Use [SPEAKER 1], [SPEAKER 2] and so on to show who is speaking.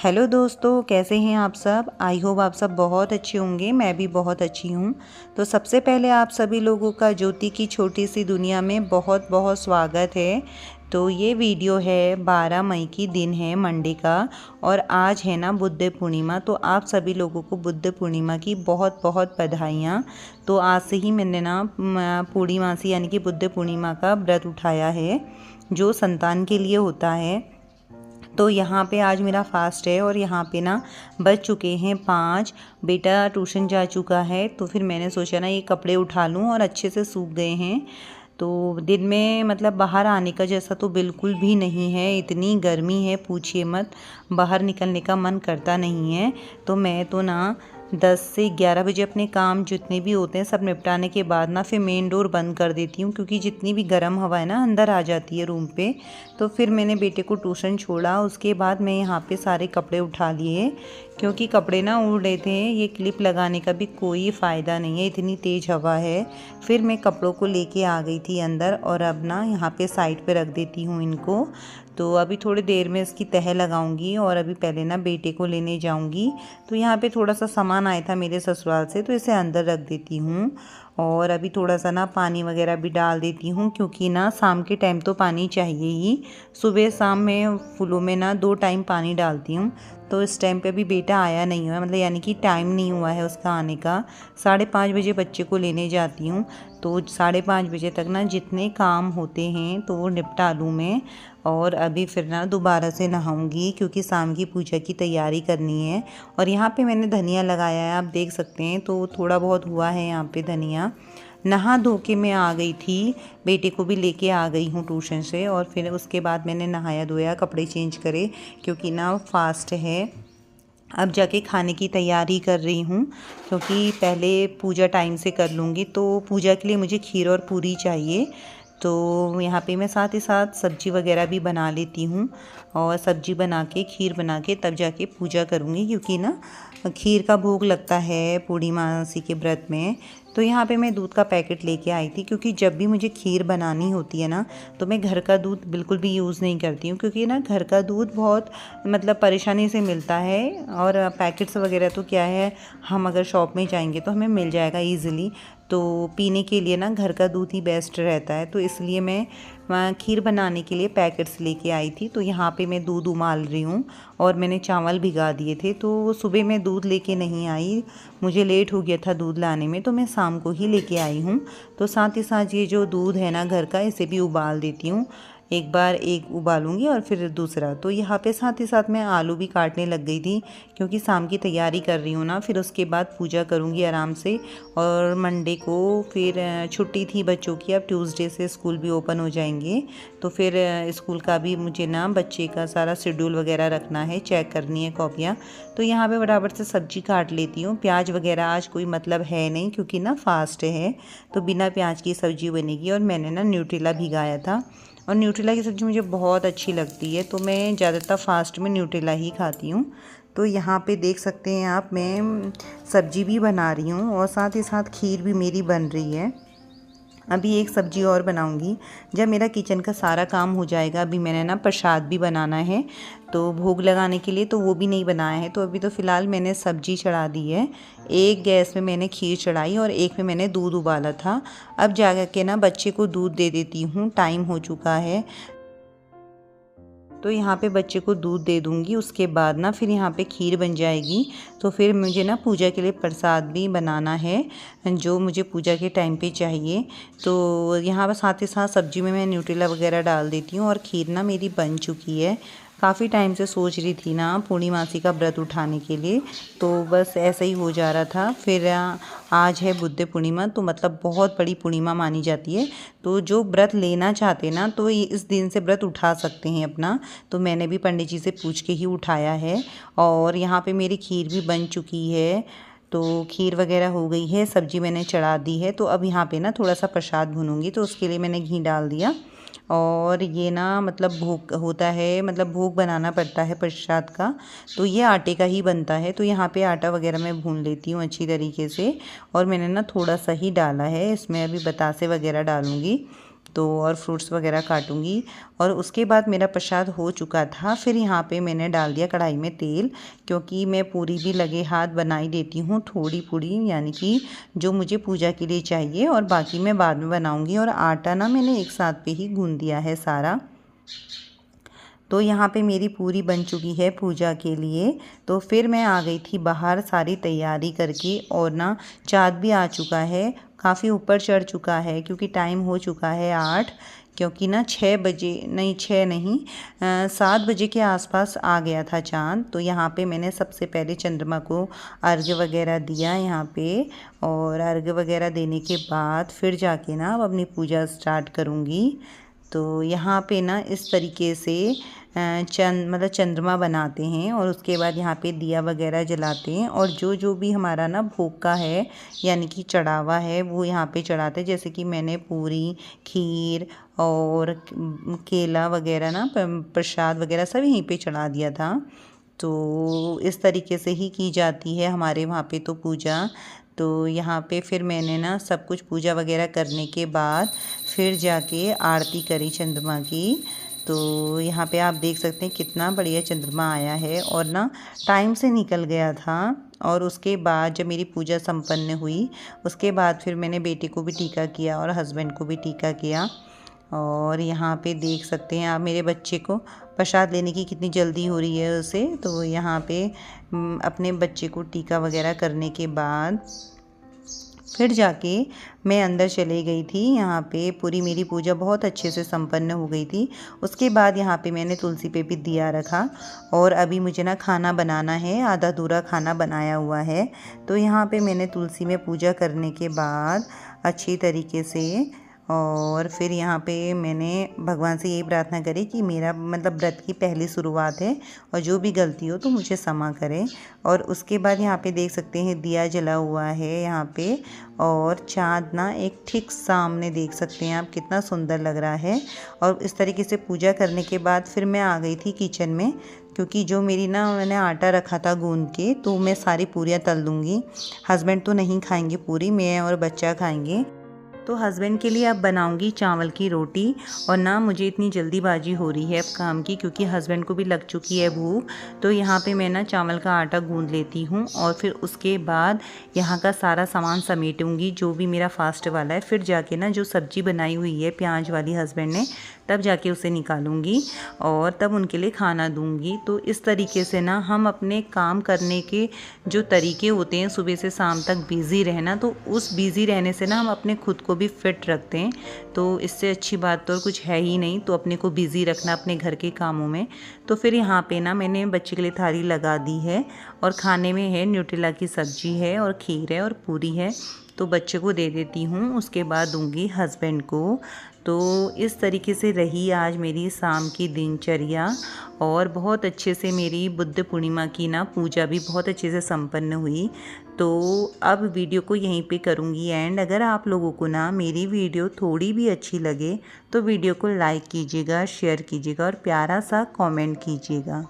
[SPEAKER 1] Hello दोस्तों, कैसे हैं आप सब। आई होप आप सब बहुत अच्छे होंगे। मैं भी बहुत अच्छी हूँ। तो सबसे पहले आप सभी लोगों का ज्योति की छोटी सी दुनिया में बहुत बहुत स्वागत है। तो ये वीडियो है 12 मई की दिन है, मंडे का, और आज है ना बुद्ध पूर्णिमा। तो आप सभी लोगों को बुद्ध पूर्णिमा की बहुत बहुत बधाइयाँ। तो आज से ही मैंने ना पूर्णिमासी यानी कि बुद्ध पूर्णिमा का व्रत उठाया है, जो संतान के लिए होता है। तो यहाँ पे आज मेरा फास्ट है और यहाँ पे ना बज चुके हैं 5। बेटा ट्यूशन जा चुका है, तो फिर मैंने सोचा ना ये कपड़े उठा लूँ, और अच्छे से सूख गए हैं। तो दिन में मतलब बाहर आने का जैसा तो बिल्कुल भी नहीं है, इतनी गर्मी है पूछिए मत। बाहर निकलने का मन करता नहीं है। तो मैं तो ना 10 से 11 बजे अपने काम जितने भी होते हैं सब निपटाने के बाद ना फिर मेन डोर बंद कर देती हूँ, क्योंकि जितनी भी गर्म हवा है ना अंदर आ जाती है रूम पे। तो फिर मैंने बेटे को ट्यूशन छोड़ा, उसके बाद मैं यहाँ पे सारे कपड़े उठा लिए, क्योंकि कपड़े ना उड़ रहे थे। ये क्लिप लगाने का भी कोई फ़ायदा नहीं है, इतनी तेज़ हवा है। फिर मैं कपड़ों को लेके आ गई थी अंदर, और अब ना यहाँ पे साइड पे रख देती हूँ इनको। तो अभी थोड़ी देर में इसकी तह लगाऊंगी, और अभी पहले ना बेटे को लेने जाऊंगी। तो यहाँ पे थोड़ा सा सामान आया था मेरे ससुराल से, तो इसे अंदर रख देती हूँ। और अभी थोड़ा सा ना पानी वगैरह भी डाल देती हूँ, क्योंकि ना शाम के टाइम तो पानी चाहिए ही। सुबह शाम में फूलों में ना 2 टाइम पानी डालती हूँ। तो इस टाइम पे भी बेटा आया नहीं हुआ है, मतलब यानी कि टाइम नहीं हुआ है उसका आने का। 5:30 बजे बच्चे को लेने जाती हूँ। तो 5:30 बजे तक ना जितने काम होते हैं तो वो निपटा लूँ मैं। और अभी फिर ना दोबारा से नहाऊंगी, क्योंकि शाम की पूजा की तैयारी करनी है। और यहाँ पे मैंने धनिया लगाया है, आप देख सकते हैं। तो थोड़ा बहुत हुआ है यहाँ पे धनिया। नहा धो के मैं आ गई थी, बेटे को भी लेके आ गई हूँ ट्यूशन से। और फिर उसके बाद मैंने नहाया धोया, कपड़े चेंज करे, क्योंकि ना फास्ट है। अब जाके खाने की तैयारी कर रही हूँ, क्योंकि पहले पूजा टाइम से कर लूँगी। तो पूजा के लिए मुझे खीर और पूरी चाहिए। तो यहाँ पे मैं साथ ही साथ सब्जी वगैरह भी बना लेती हूँ, और सब्जी बना के खीर बना के तब जाके पूजा करूँगी, क्योंकि ना खीर का भोग लगता है पूर्णिमासी के व्रत में। तो यहाँ पे मैं दूध का पैकेट लेके आई थी, क्योंकि जब भी मुझे खीर बनानी होती है ना, तो मैं घर का दूध बिल्कुल भी यूज़ नहीं करती हूँ, क्योंकि ना घर का दूध बहुत मतलब परेशानी से मिलता है। और पैकेट्स वगैरह तो क्या है, हम अगर शॉप में जाएंगे तो हमें मिल जाएगा ईज़िली। तो पीने के लिए ना घर का दूध ही बेस्ट रहता है। तो इसलिए मैं खीर बनाने के लिए पैकेट्स लेके आई थी। तो यहाँ पे मैं दूध उबाल रही हूँ, और मैंने चावल भिगा दिए थे। तो सुबह मैं दूध लेके नहीं आई, मुझे लेट हो गया था दूध लाने में, तो मैं शाम को ही लेके आई हूँ। तो साथ ही साथ ये जो दूध है ना घर का, इसे भी उबाल देती हूँ। एक बार एक उबालूंगी और फिर दूसरा। तो यहाँ पे साथ ही साथ मैं आलू भी काटने लग गई थी, क्योंकि शाम की तैयारी कर रही हूँ ना। फिर उसके बाद पूजा करूँगी आराम से। और मंडे को फिर छुट्टी थी बच्चों की, अब ट्यूसडे से स्कूल भी ओपन हो जाएंगे। तो फिर स्कूल का भी मुझे ना बच्चे का सारा शेड्यूल वगैरह रखना है, चेक करनी है कॉपियाँ। तो यहाँ पे बराबर से सब्जी काट लेती हूँ। प्याज वगैरह आज कोई मतलब है नहीं, क्योंकि ना फास्ट है, तो बिना प्याज की सब्जी बनेगी। और मैंने ना न्यूट्रेला भिगाया था, और न्यूट्रेला की सब्ज़ी मुझे बहुत अच्छी लगती है, तो मैं ज़्यादातर फास्ट में न्यूट्रेला ही खाती हूँ। तो यहाँ पे देख सकते हैं आप, मैं सब्जी भी बना रही हूँ, और साथ ही साथ खीर भी मेरी बन रही है। अभी एक सब्जी और बनाऊंगी जब मेरा किचन का सारा काम हो जाएगा। अभी मैंने ना प्रसाद भी बनाना है, तो भोग लगाने के लिए, तो वो भी नहीं बनाया है। तो अभी तो फ़िलहाल मैंने सब्जी चढ़ा दी है। एक गैस में मैंने खीर चढ़ाई, और एक में मैंने दूध उबाला था। अब जा के ना बच्चे को दूध दे देती हूँ, टाइम हो चुका है। तो यहाँ पे बच्चे को दूध दे दूँगी, उसके बाद ना फिर यहाँ पे खीर बन जाएगी। तो फिर मुझे ना पूजा के लिए प्रसाद भी बनाना है, जो मुझे पूजा के टाइम पे चाहिए। तो यहाँ पर साथ ही साथ सब्जी में मैं न्यूट्रेला वगैरह डाल देती हूँ, और खीर ना मेरी बन चुकी है। काफ़ी टाइम से सोच रही थी ना पूर्णिमासी का व्रत उठाने के लिए, तो बस ऐसा ही हो जा रहा था। फिर आज है बुद्ध पूर्णिमा, तो मतलब बहुत बड़ी पूर्णिमा मानी जाती है। तो जो व्रत लेना चाहते ना, तो ये इस दिन से व्रत उठा सकते हैं अपना। तो मैंने भी पंडित जी से पूछ के ही उठाया है। और यहाँ पे मेरी खीर भी बन चुकी है। तो खीर वगैरह हो गई है, सब्जी मैंने चढ़ा दी है। तो अब यहाँ पे ना थोड़ा सा प्रसाद भूनूंगी, तो उसके लिए मैंने घी डाल दिया। और ये ना मतलब भोग होता है, मतलब भोग बनाना पड़ता है प्रसाद का, तो ये आटे का ही बनता है। तो यहाँ पे आटा वगैरह मैं भून लेती हूँ अच्छी तरीके से। और मैंने ना थोड़ा सा ही डाला है इसमें, अभी बतासे वगैरह डालूँगी। तो और फ्रूट्स वगैरह काटूंगी। और उसके बाद मेरा प्रसाद हो चुका था। फिर यहाँ पे मैंने डाल दिया कढ़ाई में तेल, क्योंकि मैं पूरी भी लगे हाथ बनाई देती हूँ, थोड़ी पूरी यानी कि जो मुझे पूजा के लिए चाहिए, और बाकी मैं बाद में बनाऊंगी। और आटा ना मैंने एक साथ पे ही गूंद दिया है सारा। तो यहाँ पे मेरी पूरी बन चुकी है पूजा के लिए। तो फिर मैं आ गई थी बाहर सारी तैयारी करके, और ना चाँद भी आ चुका है, काफ़ी ऊपर चढ़ चुका है, क्योंकि टाइम हो चुका है 8, क्योंकि ना 6 बजे नहीं, 6 नहीं 7 बजे के आसपास आ गया था चाँद। तो यहाँ पे मैंने सबसे पहले चंद्रमा को अर्घ्य वगैरह दिया यहाँ पे, और अर्घ्य वगैरह देने के बाद फिर जाके ना अब अपनी पूजा स्टार्ट करूँगी। तो यहाँ पे ना इस तरीके से मतलब चंद्रमा बनाते हैं, और उसके बाद यहाँ पे दिया वगैरह जलाते हैं, और जो भी हमारा ना भोग का है यानी कि चढ़ावा है वो यहाँ पे चढ़ाते हैं। जैसे कि मैंने पूरी, खीर और केला वगैरह ना प्रसाद वगैरह सब यहीं पे चढ़ा दिया था। तो इस तरीके से ही की जाती है हमारे वहाँ पे तो पूजा। तो यहाँ पे फिर मैंने ना सब कुछ पूजा वगैरह करने के बाद फिर जाके आरती करी चंद्रमा की। तो यहाँ पे आप देख सकते हैं कितना बढ़िया चंद्रमा आया है, और ना टाइम से निकल गया था। और उसके बाद जब मेरी पूजा संपन्न हुई, उसके बाद फिर मैंने बेटे को भी टीका किया और हस्बैंड को भी टीका किया। और यहाँ पे देख सकते हैं आप मेरे बच्चे को प्रसाद लेने की कितनी जल्दी हो रही है उसे। तो यहाँ पे अपने बच्चे को टीका वगैरह करने के बाद फिर जाके मैं अंदर चले गई थी। यहाँ पे पूरी मेरी पूजा बहुत अच्छे से संपन्न हो गई थी। उसके बाद यहाँ पे मैंने तुलसी पे भी दिया रखा, और अभी मुझे ना खाना बनाना है, आधा अधूरा खाना बनाया हुआ है। तो यहाँ पे मैंने तुलसी में पूजा करने के बाद अच्छी तरीके से, और फिर यहाँ पे मैंने भगवान से यही प्रार्थना करी कि मेरा मतलब व्रत की पहली शुरुआत है, और जो भी गलती हो तो मुझे क्षमा करें। और उसके बाद यहाँ पे देख सकते हैं दिया जला हुआ है यहाँ पे, और चाँद ना एक ठीक सामने देख सकते हैं आप, कितना सुंदर लग रहा है। और इस तरीके से पूजा करने के बाद फिर मैं आ गई थी किचन में, क्योंकि जो मेरी ना मैंने आटा रखा था गूंद के, तो मैं सारी पूरियाँ तल दूँगी। हस्बैंड तो नहीं खाएंगे पूरी, मैं और बच्चा खाएंगे। तो हस्बैंड के लिए अब बनाऊंगी चावल की रोटी। और ना मुझे इतनी जल्दीबाजी हो रही है अब काम की, क्योंकि हस्बैंड को भी लग चुकी है भूख। तो यहाँ पे मैं ना चावल का आटा गूंद लेती हूँ, और फिर उसके बाद यहाँ का सारा सामान समेटूंगी जो भी मेरा फास्ट वाला है। फिर जाके ना जो सब्ज़ी बनाई हुई है प्याज वाली हस्बैंड ने, तब जाके उसे निकालूंगी और तब उनके लिए खाना दूंगी। तो इस तरीके से ना हम अपने काम करने के जो तरीके होते हैं सुबह से शाम तक बिज़ी रहना, तो उस बिज़ी रहने से ना हम अपने खुद को भी फिट रखते हैं। तो इससे अच्छी बात तो कुछ है ही नहीं। तो अपने को बिज़ी रखना अपने घर के कामों में। तो फिर यहाँ पे ना मैंने बच्चे के लिए थाली लगा दी है, और खाने में है न्यूट्रेला की सब्ज़ी है और खीर है और पूरी है। तो बच्चे को दे देती हूँ, उसके बाद दूंगी हस्बैंड को। तो इस तरीके से रही आज मेरी शाम की दिनचर्या, और बहुत अच्छे से मेरी बुद्ध पूर्णिमा की ना पूजा भी बहुत अच्छे से संपन्न हुई। तो अब वीडियो को यहीं पे करूँगी एंड। अगर आप लोगों को ना मेरी वीडियो थोड़ी भी अच्छी लगे तो वीडियो को लाइक कीजिएगा, शेयर कीजिएगा और प्यारा सा कमेंट कीजिएगा।